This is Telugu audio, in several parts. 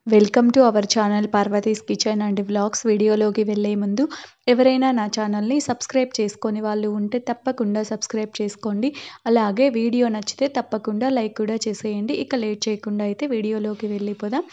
Welcome to our channel Parvati's kitchen and vlogs. వీడియోలోకి వెళ్ళే ముందు ఎవరైనా నా ఛానల్ని సబ్స్క్రైబ్ చేసుకొని వాళ్ళు ఉంటే తప్పకుండా సబ్స్క్రైబ్ చేసుకోండి. అలాగే వీడియో నచ్చితే తప్పకుండా లైక్ కూడా చేసేయండి. ఇక లేట్ చేయకుండా అయితే వీడియోలోకి వెళ్ళిపోదాం.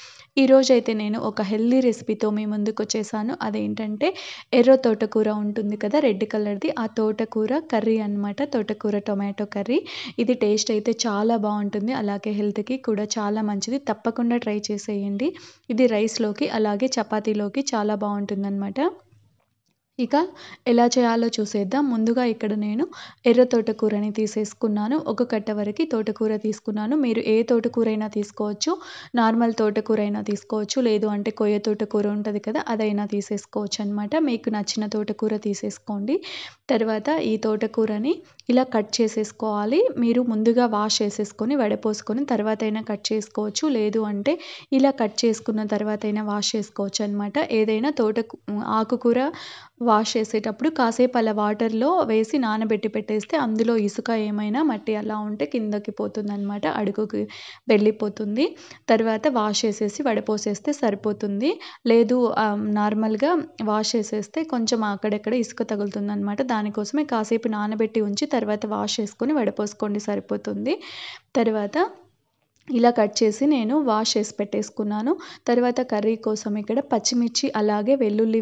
ఈరోజు అయితే నేను ఒక హెల్దీ రెసిపీతో మీ ముందుకు వచ్చేసాను. అదేంటంటే ఎర్ర తోటకూర ఉంటుంది కదా, రెడ్ కలర్ది, ఆ తోటకూర కర్రీ అన్నమాట. తోటకూర టొమాటో కర్రీ. ఇది టేస్ట్ అయితే చాలా బాగుంటుంది, అలాగే హెల్త్కి కూడా చాలా మంచిది. తప్పకుండా ట్రై చేసేయండి. ఇది రైస్‌లోకి అలాగే చపాతీలోకి చాలా బావుంటుందనమాట. ఇక ఎలా చేయాలో చూసేద్దాం. ముందుగా ఇక్కడ నేను ఎర్ర తోటకూరని తీసేసుకున్నాను. ఒక కట్ట వరకి తోటకూర తీసుకున్నాను. మీరు ఏ తోటకూరైనా తీసుకోవచ్చు. నార్మల్ తోటకూరైనా తీసుకోవచ్చు. లేదు అంటే కొయ్య తోటకూర ఉంటది కదా, అదైనా తీసేసుకోవచ్చనమాట. మీకు నచ్చిన తోటకూర తీసేసుకోండి. తర్వాత ఈ తోటకూరని ఇలా కట్ చేసేసుకోవాలి. మీరు ముందుగా వాష్ చేసేసుకొని వడపోసుకొని తర్వాతైనా కట్ చేసుకోవచ్చు. లేదు అంటే ఇలా కట్ చేసుకున్న తర్వాతైనా వాష్ చేసుకోవచ్చనమాట. ఏదైనా ఆకుకూర వాష్ చేసేటప్పుడు కాసేపు అలా వాటర్‌లో వేసి నానబెట్టి పెట్టేస్తే అందులో ఇసుక ఏమైనా మట్టి అలా ఉంటే కిందకి పోతుందనమాట. అడుగుకి వెళ్ళిపోతుంది. తర్వాత వాష్ చేసేసి వడపోసేస్తే సరిపోతుంది. లేదు నార్మల్‌గా వాష్ చేసేస్తే కొంచెం అక్కడక్కడ ఇసుక తగులుతుందనమాట. దానికోసమే కాసేపు నానబెట్టి ఉంచి తర్వాత వాష్ చేసుకొని వడపోసుకోండి, సరిపోతుంది. తర్వాత ఇలా కట్ చేసి నేను వాష్ చేసి పెట్టేసుకున్నాను. తర్వాత కర్రీ కోసం ఇక్కడ పచ్చిమిర్చి అలాగే వెల్లుల్లి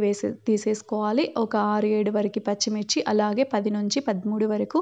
తీసేసుకోవాలి. ఒక 6, 7 వరకు పచ్చిమిర్చి, అలాగే 10-13 వరకు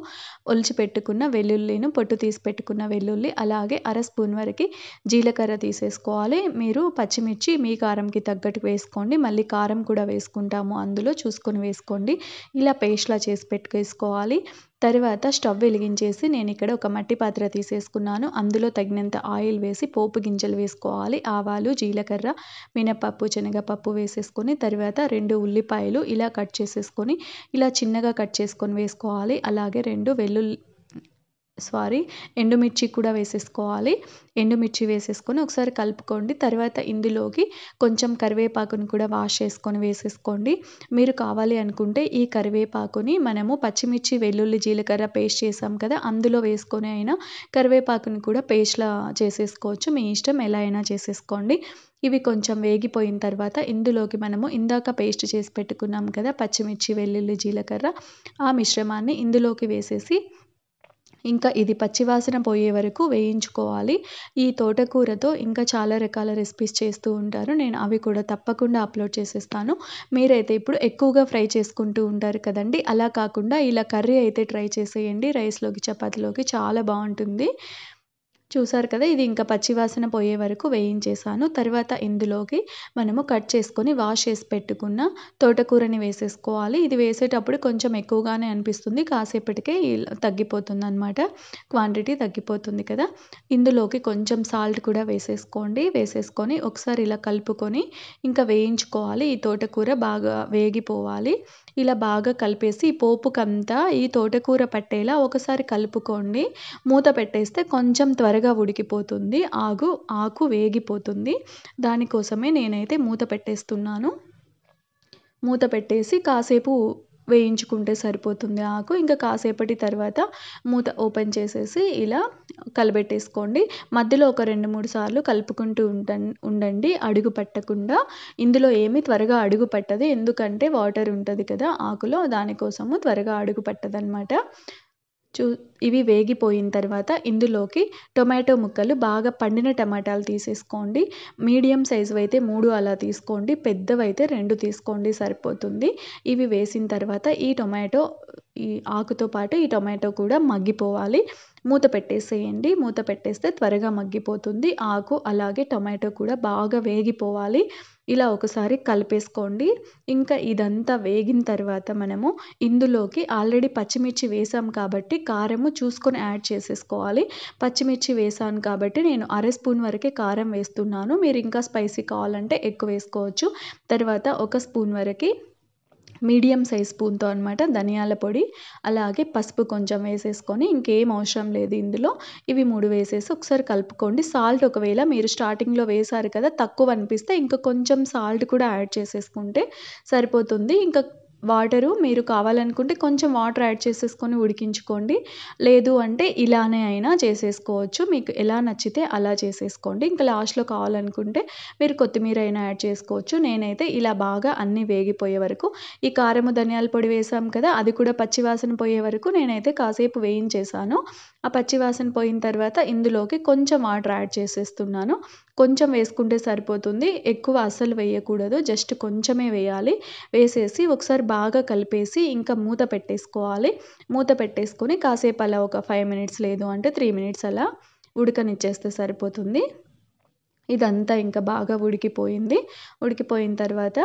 ఒలిచి పెట్టుకున్న వెల్లుల్లిను, పొట్టు తీసి పెట్టుకున్న వెల్లుల్లి, అలాగే అర స్పూన్ వరకు జీలకర్ర తీసేసుకోవాలి. మీరు పచ్చిమిర్చి మీ కారంకి తగ్గట్టు వేసుకోండి. మళ్ళీ కారం కూడా వేసుకుంటాము, అందులో చూసుకొని వేసుకోండి. ఇలా పేస్ట్‌లా చేసి పెట్టుకేసుకోవాలి. తర్వాత స్టవ్ వెలిగించేసి నేను ఇక్కడ ఒక మట్టి పాత్ర తీసేసుకున్నాను. అందులో తగినంత ఆయిల్ వేసి పోపు గింజలు వేసుకోవాలి. ఆవాలు, జీలకర్ర, మినపప్పు, శనగపప్పు వేసేసుకొని తర్వాత 2 ఉల్లిపాయలు ఇలా కట్ చేసేసుకొని ఇలా చిన్నగా కట్ చేసుకొని వేసుకోవాలి. అలాగే 2 ఎండుమిర్చి కూడా వేసేసుకోవాలి. ఎండుమిర్చి వేసేసుకొని ఒకసారి కలుపుకోండి. తర్వాత ఇందులోకి కొంచెం కరివేపాకుని కూడా వాష్ చేసుకొని వేసేసుకోండి. మీరు కావాలి అనుకుంటే ఈ కరివేపాకుని మనము పచ్చిమిర్చి, వెల్లుల్లి, జీలకర్ర పేస్ట్ చేసాం కదా, అందులో వేసుకొని అయినా కరివేపాకుని కూడా పేస్ట్‌లా చేసేసుకోవచ్చు. మీ ఇష్టం, ఎలా అయినా చేసేసుకోండి. ఇవి కొంచెం వేగిపోయిన తర్వాత ఇందులోకి మనము ఇందాక పేస్ట్ చేసి పెట్టుకున్నాం కదా, పచ్చిమిర్చి, వెల్లుల్లి, జీలకర్ర, ఆ మిశ్రమాన్ని ఇందులోకి వేసేసి ఇంకా ఇది పచ్చివాసన పోయే వరకు వేయించుకోవాలి. ఈ తోటకూరతో ఇంకా చాలా రకాల రెసిపీస్ చేస్తూ ఉంటారు. నేను అవి కూడా తప్పకుండా అప్లోడ్ చేసేస్తాను. మీరైతే ఇప్పుడు ఎక్కువగా ఫ్రై చేసుకుంటూ ఉంటారు కదండీ, అలా కాకుండా ఇలా కర్రీ అయితే ట్రై చేసేయండి. రైస్‌లోకి, చపాతీలోకి చాలా బావుంటుంది. చూసారు కదా, ఇది ఇంకా పచ్చివాసన పోయే వరకు వేయించేసాను. తర్వాత ఇందులోకి మనము కట్ చేసుకొని వాష్ చేసి పెట్టుకున్న తోటకూరని వేసేసుకోవాలి. ఇది వేసేటప్పుడు కొంచెం ఎక్కువగానే అనిపిస్తుంది, కాసేపటికే తగ్గిపోతుందనమాట. క్వాంటిటీ తగ్గిపోతుంది కదా. ఇందులోకి కొంచెం సాల్ట్ కూడా వేసేసుకోండి. వేసేసుకొని ఒకసారి ఇలా కలుపుకొని ఇంకా వేయించుకోవాలి. ఈ తోటకూర బాగా వేగిపోవాలి. ఇలా బాగా కలిపేసి ఈ పోపుకంతా ఈ తోటకూర పట్టేలా ఒకసారి కలుపుకోండి. మూత పెట్టేస్తే కొంచెం త్వరగా ఉడికిపోతుంది. ఆకు వేగిపోతుంది. దానికోసమే నేనైతే మూత పెట్టేస్తున్నాను. మూత పెట్టేసి కాసేపు వేయించుకుంటే సరిపోతుంది ఆకు. ఇంకా కాసేపటి తర్వాత మూత ఓపెన్ చేసేసి ఇలా కలబెట్టేసుకోండి. మధ్యలో ఒక 2, 3 సార్లు కలుపుకుంటూ ఉండండి, అడుగు పట్టకుండా. ఇందులో ఏమి త్వరగా అడుగు పట్టదు, ఎందుకంటే వాటర్ ఉంటుంది కదా ఆకులో, దానికోసము త్వరగా అడుగు పట్టదనమాట. ఇవి వేగిపోయిన తర్వాత ఇందులోకి టొమాటో ముక్కలు, బాగా పండిన టమాటాలు తీసేసుకోండి. మీడియం సైజువి అయితే 3 అలా తీసుకోండి. పెద్దవైతే 2 తీసుకోండి, సరిపోతుంది. ఇవి వేసిన తర్వాత ఈ ఆకుతో పాటు ఈ టొమాటో కూడా మగ్గిపోవాలి. మూత పెట్టేసేయండి. మూత పెట్టేస్తే త్వరగా మగ్గిపోతుంది. ఆకు అలాగే టొమాటో కూడా బాగా వేగిపోవాలి. ఇలా ఒకసారి కలిపేసుకోండి. ఇంకా ఇదంతా వేగిన తర్వాత మనము ఇందులోకి ఆల్రెడీ పచ్చిమిర్చి వేసాం కాబట్టి కారము చూసుకొని యాడ్ చేసేసుకోవాలి. పచ్చిమిర్చి వేసాను కాబట్టి నేను అర స్పూన్ వరకే కారం వేస్తున్నాను. మీరు ఇంకా స్పైసీ కావాలంటే ఎక్కువ వేసుకోవచ్చు. తర్వాత ఒక స్పూన్ వరకి మీడియం సైజ్ స్పూన్‌తో అనమాట ధనియాల పొడి, అలాగే పసుపు కొంచెం వేసేసుకొని ఇంకేం అవసరం లేదు ఇందులో. ఇవి 3 వేసేసి ఒకసారి కలుపుకోండి. సాల్ట్ ఒకవేళ మీరు స్టార్టింగ్‌లో వేశారు కదా, తక్కువ అనిపిస్తే ఇంకా కొంచెం సాల్ట్ కూడా యాడ్ చేసేసుకుంటే సరిపోతుంది. ఇంకా వాటరు మీరు కావాలనుకుంటే కొంచెం వాటర్ యాడ్ చేసేసుకొని ఉడికించుకోండి. లేదు అంటే ఇలానే అయినా చేసేసుకోవచ్చు. మీకు ఎలా నచ్చితే అలా చేసేసుకోండి. ఇంకా లాస్ట్‌లో కావాలనుకుంటే మీరు కొత్తిమీర అయినా యాడ్ చేసుకోవచ్చు. నేనైతే ఇలా బాగా అన్నీ వేగిపోయే వరకు ఈ కారము, ధనియాల పొడి వేసాం కదా! అది కూడా పచ్చి వాసన పోయే వరకు నేనైతే కాసేపు వేయించేసాను. ఆ పచ్చి వాసన పోయిన తర్వాత ఇందులోకి కొంచెం వాటర్ యాడ్ చేసేస్తున్నాను. కొంచెం వేసుకుంటే సరిపోతుంది. ఎక్కువ అస్సలు వేయకూడదు. జస్ట్ కొంచెమే వేయాలి. వేసేసి ఒకసారి బాగా కలిపేసి ఇంకా మూత పెట్టేసుకోవాలి. మూత పెట్టేసుకొని కాసేపు అలా ఒక 5 మినిట్స్ లేదు అంటే 3 మినిట్స్ అలా ఉడకనిచ్చేస్తే సరిపోతుంది. ఇదంతా ఇంకా బాగా ఉడికిపోయింది. ఉడికిపోయిన తర్వాత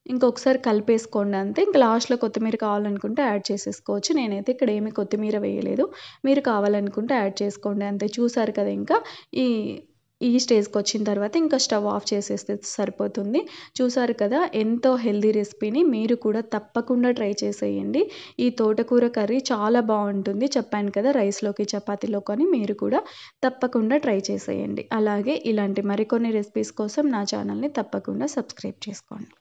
ఇంకొకసారి కలిపేసుకోండి అంతే. ఇంక లాస్ట్‌లో కొత్తిమీర కావాలనుకుంటే యాడ్ చేసేసుకోవచ్చు. నేనైతే ఇక్కడ ఏమి కొత్తిమీర వేయలేదు. మీరు కావాలనుకుంటే యాడ్ చేసుకోండి అంతే. చూసారు కదా! ఇంకా ఈ ఈ స్టేజ్‌కొచ్చిన తర్వాత ఇంకా స్టవ్ ఆఫ్ చేసేస్తే సరిపోతుంది. చూసారు కదా! ఎంతో హెల్తీ రెసిపీని మీరు కూడా తప్పకుండా ట్రై చేసేయండి. ఈ తోటకూర కర్రీ చాలా బావుంటుంది. చెప్పాను కదా! రైస్‌లోకి, చపాతీలోకని మీరు కూడా తప్పకుండా ట్రై చేసేయండి. అలాగే ఇలాంటి మరికొన్ని రెసిపీస్ కోసం నా ఛానల్‌ని తప్పకుండా సబ్స్క్రైబ్ చేసుకోండి.